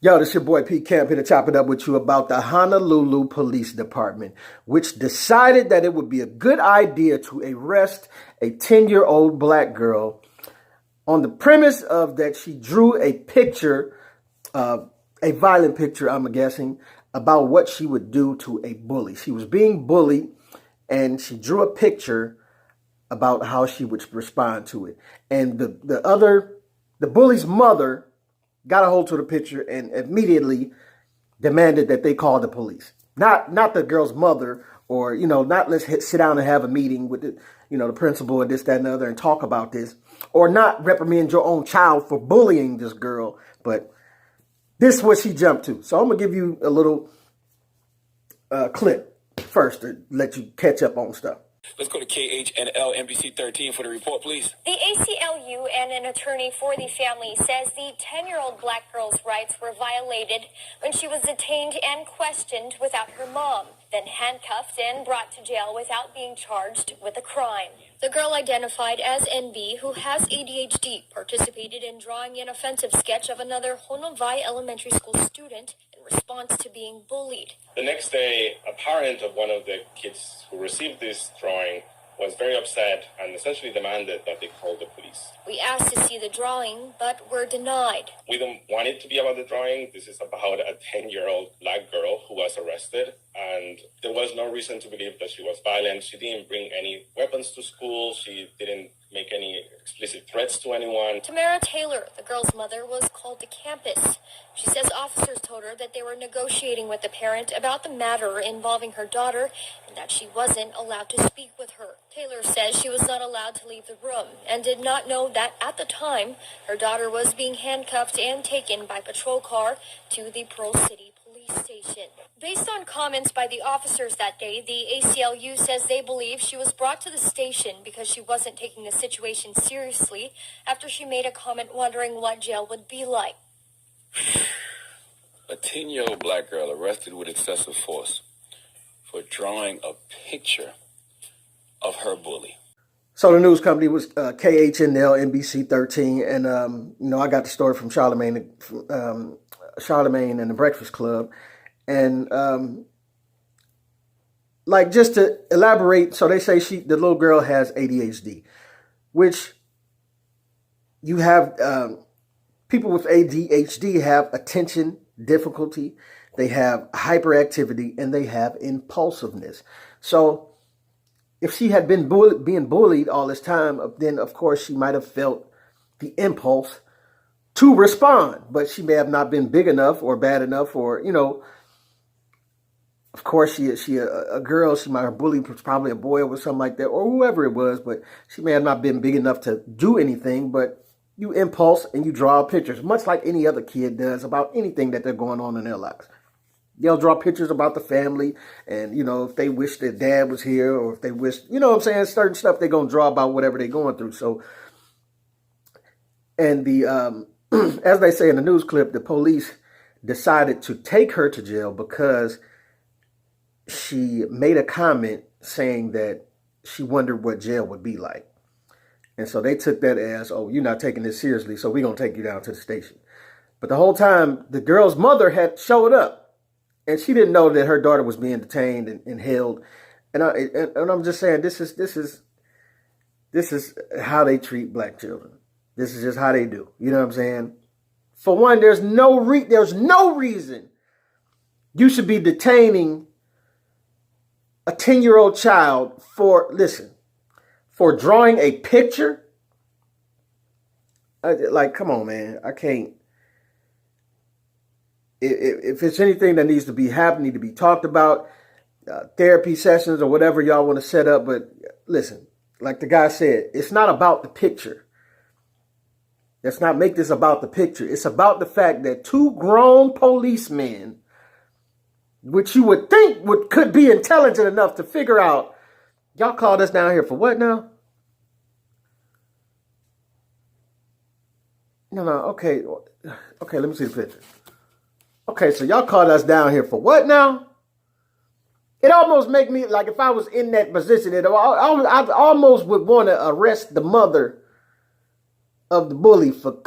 Yo, this your boy Pete Camp here to chop it up with you about the Honolulu Police Department, which decided that it would be a good idea to arrest a 10-year-old black girl on the premise of that she drew a picture, a violent picture, I'm guessing, about what she would do to a bully. She was being bullied, and she drew a picture about how she would respond to it. And the bully's mother got a hold of the picture and immediately demanded that they call the police. Not the girl's mother, or, not let's sit down and have a meeting with the principal and this, that, and the other and talk about this, or not reprimand your own child for bullying this girl. But this is what she jumped to. So I'm going to give you a little clip first to let you catch up on stuff. Let's go to KHNL NBC 13 for the report, please. The ACLU and an attorney for the family says the 10-year-old black girl's rights were violated when she was detained and questioned without her mom, then handcuffed and brought to jail without being charged with a crime. The girl, identified as NB, who has ADHD, participated in drawing an offensive sketch of another Honolulu elementary school student in response to being bullied. The next day, a parent of one of the kids who received this drawing was very upset and essentially demanded that they call the police. We asked to see the drawing, but were denied. We don't want it to be about the drawing. This is about a 10-year-old black girl who was arrested, and there was no reason to believe that she was violent. She didn't bring any weapons to school. She didn't make any explicit threats to anyone. Tamara Taylor, the girl's mother, was called to campus. She says officers told her that they were negotiating with the parent about the matter involving her daughter and that she wasn't allowed to speak with her. Taylor says she was not allowed to leave the room and did not know that at the time her daughter was being handcuffed and taken by patrol car to the Pearl City police station. Based on comments by the officers that day, the ACLU says they believe she was brought to the station because she wasn't taking the situation seriously after she made a comment wondering what jail would be like. A 10-year-old black girl arrested with excessive force for drawing a picture of her bully. So the news company was KHNL NBC 13, and I got the story from Charlemagne and the Breakfast Club, and just to elaborate, so they say the little girl has ADHD, which you have people with ADHD have attention difficulty, they have hyperactivity, and they have impulsiveness. So if she had been being bullied all this time, then of course she might have felt the impulse to respond, but she may have not been big enough or bad enough, or, of course she a girl, her bully was probably a boy or something like that, or whoever it was, but she may have not been big enough to do anything, but you impulse and you draw pictures, much like any other kid does about anything that they're going on in their lives. They'll draw pictures about the family, and, if they wish their dad was here, or if they wish, certain stuff they're going to draw about whatever they're going through. So, and as they say in the news clip, the police decided to take her to jail because she made a comment saying that she wondered what jail would be like. And so they took that as, oh, you're not taking this seriously, so we're going to take you down to the station. But the whole time, the girl's mother had showed up, and she didn't know that her daughter was being detained and held. And I'm just saying, this is how they treat black children. This is just how they do. You know what I'm saying? For one, there's no reason you should be detaining a 10-year-old child for drawing a picture. Come on, man. I can't. If it's anything that needs to be happening, to be talked about, therapy sessions or whatever y'all want to set up. But listen, like the guy said, it's not about the picture. Let's not make this about the picture. It's about the fact that two grown policemen, which you would think could be intelligent enough to figure out, y'all called us down here for what now? No, okay, let me see the picture. Okay, so y'all called us down here for what now? It almost make me, like, if I was in that position, I almost would want to arrest the mother of the bully for, you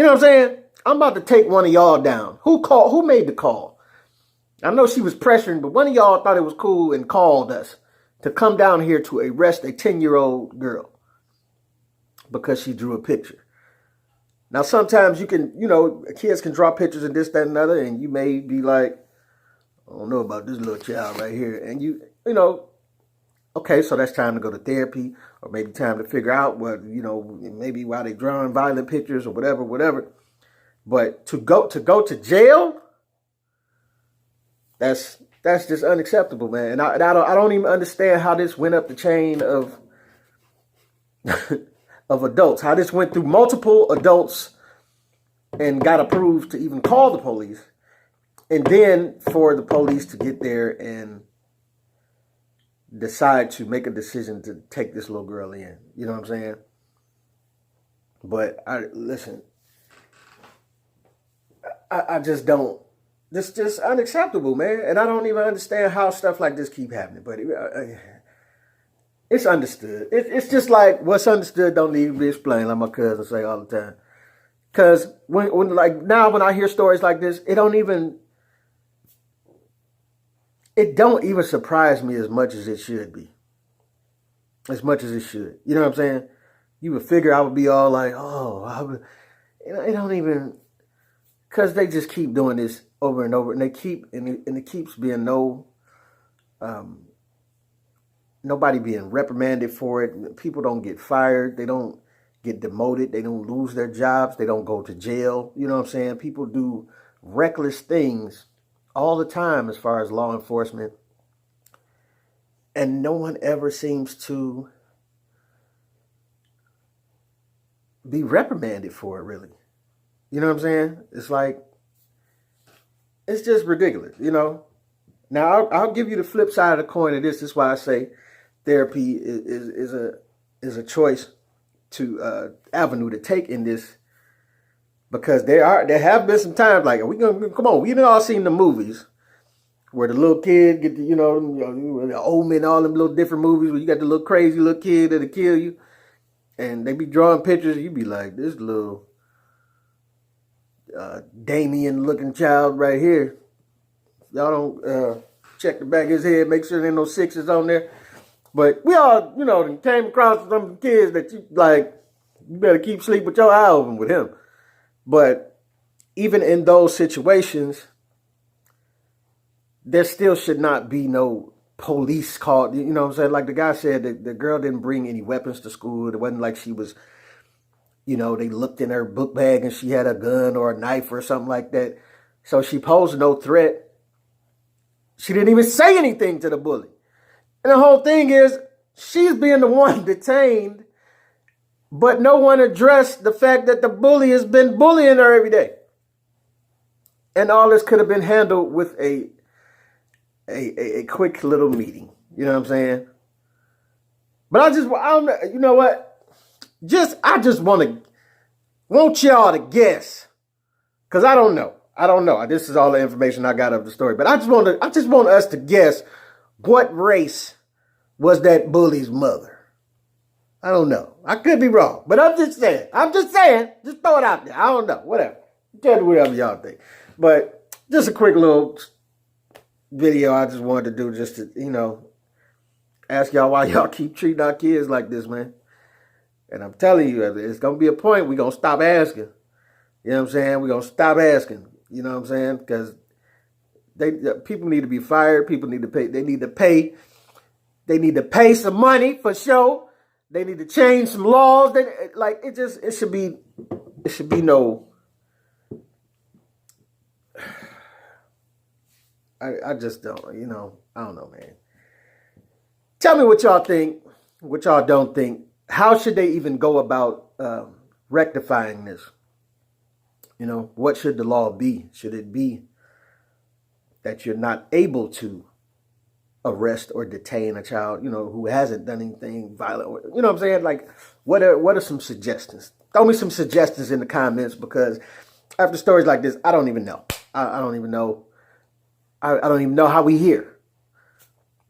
know what I'm saying? I'm about to take one of y'all down. Who made the call? I know she was pressuring, but one of y'all thought it was cool and called us to come down here to arrest a 10-year-old girl because she drew a picture. Now, sometimes you can, kids can draw pictures and this, that, and another, and you may be like, I don't know about this little child right here. And okay, so that's time to go to therapy, or maybe time to figure out what, maybe why they drawing violent pictures or whatever. But to go to jail, that's just unacceptable, man. And I don't even understand how this went up the chain of of adults, how this went through multiple adults and got approved to even call the police. And then for the police to get there and decide to make a decision to take this little girl in. You know what I'm saying? But listen, I just don't. This is just unacceptable, man. And I don't even understand how stuff like this keep happening. But it's understood. It's just like what's understood don't need to be explained, like my cousin say all the time. Because when I hear stories like this, it don't even surprise me as much as it should be. As much as it should. You know what I'm saying? You would figure I would be all like, it don't even, because they just keep doing this over and over, and it keeps being nobody being reprimanded for it. People don't get fired. They don't get demoted. They don't lose their jobs. They don't go to jail. You know what I'm saying? People do reckless things all the time as far as law enforcement. And no one ever seems to be reprimanded for it, really. You know what I'm saying? It's like, it's just ridiculous, Now, I'll give you the flip side of the coin of this. This is why I say therapy is a choice avenue to take in this, because there have been some times like we all seen the movies where the little kid get the the old men, all them little different movies where you got the little crazy little kid that'll kill you, and they be drawing pictures. You be like, this little Damien looking child right here. Y'all don't check the back of his head, make sure there ain't no sixes on there. But we all, came across some kids that you better keep sleep with your eye open with him. But even in those situations, there still should not be no police called. You know what I'm saying? Like the guy said, that the girl didn't bring any weapons to school. It wasn't like she was, they looked in her book bag and she had a gun or a knife or something like that. So she posed no threat. She didn't even say anything to the bully. And the whole thing is, she's being the one detained, but no one addressed the fact that the bully has been bullying her every day. And all this could have been handled with a quick little meeting. You know what I'm saying? But I don't know, you know what? I just want y'all to guess. Because I don't know. This is all the information I got of the story. But I just want us to guess what race was that bully's mother. I don't know. I could be wrong. But I'm just saying. Just throw it out there. I don't know. Whatever. Tell me whatever y'all think. But just a quick little video I just wanted to do just to, ask y'all why y'all keep treating our kids like this, man. And I'm telling you, it's going to be a point we're going to stop asking. You know what I'm saying? We're going to stop asking. You know what I'm saying? Because people need to be fired. People need to pay. They need to pay. They need to pay some money for sure. They need to change some laws. It should be no. I just don't, I don't know, man. Tell me what y'all think, what y'all don't think. How should they even go about rectifying this? What should the law be? Should it be that you're not able to arrest or detain a child, who hasn't done anything violent? You know what I'm saying? Like, what are some suggestions? Throw me some suggestions in the comments, because after stories like this, I don't even know. I don't even know. I don't even know how we here.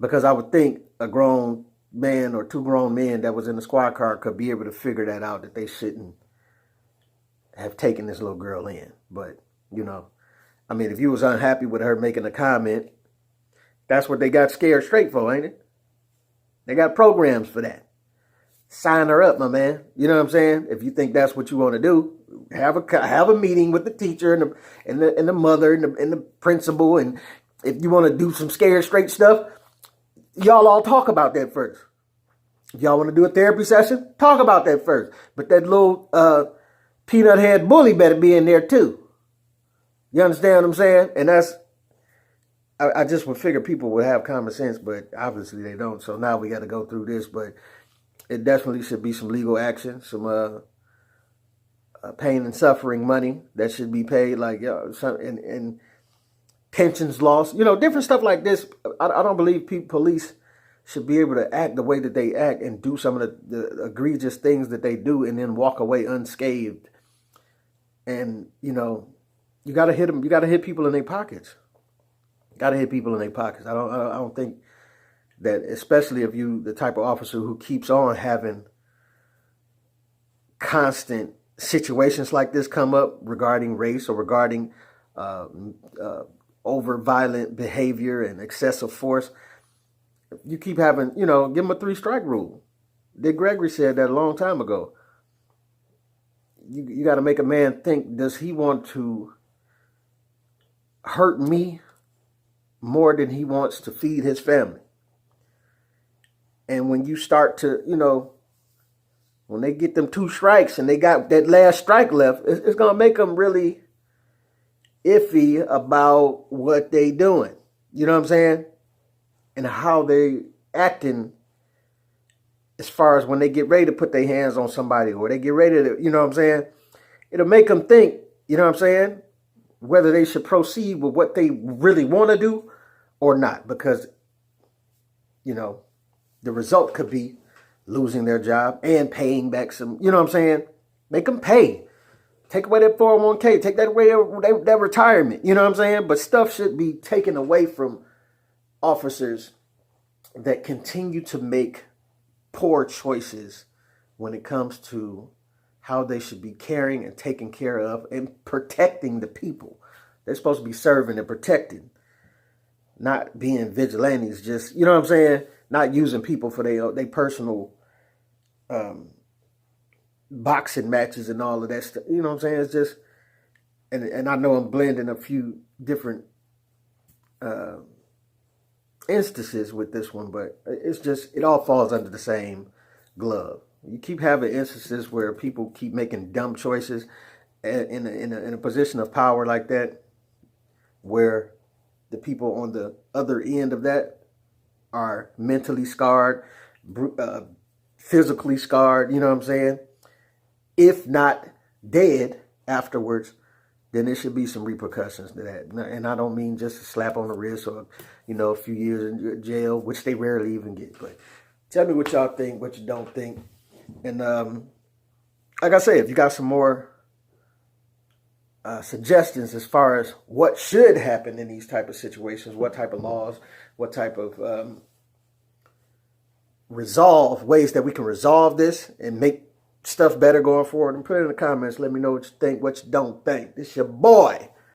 Because I would think a grown man or two grown men that was in the squad car could be able to figure that out, that they shouldn't have taken this little girl in. But, I mean, if you was unhappy with her making a comment, that's what they got scared straight for, ain't it? They got programs for that. Sign her up, my man. You know what I'm saying? If you think that's what you want to do, have a meeting with the teacher and the mother and the principal. And if you want to do some scared straight stuff, y'all all talk about that first. If y'all want to do a therapy session, talk about that first. But that little peanut head bully better be in there too. You understand what I'm saying? And I just would figure people would have common sense, but obviously they don't. So now we got to go through this. But it definitely should be some legal action, some pain and suffering money that should be paid, like and pensions lost, different stuff like this. I don't believe police should be able to act the way that they act and do some of the egregious things that they do and then walk away unscathed. And, you got to hit them. You got to hit people in their pockets. Got to hit people in their pockets. I don't think that, especially if you the type of officer who keeps on having constant situations like this come up regarding race or regarding over violent behavior and excessive force. You keep having, give them a 3-strike rule. Dick Gregory said that a long time ago. You got to make a man think, does he want to hurt me more than he wants to feed his family? And when you start to, when they get them 2 strikes and they got that last strike left, it's going to make them really iffy about what they doing. You know what I'm saying? And how they acting as far as when they get ready to put their hands on somebody or they get ready to, you know what I'm saying? It'll make them think, you know what I'm saying, whether they should proceed with what they really want to do or not. Because, the result could be losing their job and paying back some, you know what I'm saying? Make them pay. Take away that 401k. Take that away, that retirement. You know what I'm saying? But stuff should be taken away from officers that continue to make poor choices when it comes to how they should be caring and taking care of and protecting the people. They're supposed to be serving and protecting, not being vigilantes, just, you know what I'm saying? Not using people for their personal boxing matches and all of that stuff. You know what I'm saying? It's just, and I know I'm blending a few different instances with this one, but it's just, it all falls under the same glove. You keep having instances where people keep making dumb choices in a position of power like that, where the people on the other end of that are mentally scarred, physically scarred, you know what I'm saying? If not dead afterwards, then there should be some repercussions to that. And I don't mean just a slap on the wrist or, a few years in jail, which they rarely even get. But tell me what y'all think, what you don't think. And like I say, if you got some more suggestions as far as what should happen in these type of situations, what type of laws, what type of ways that we can resolve this and make stuff better going forward, and put it in the comments. Let me know what you think, what you don't think. This your boy,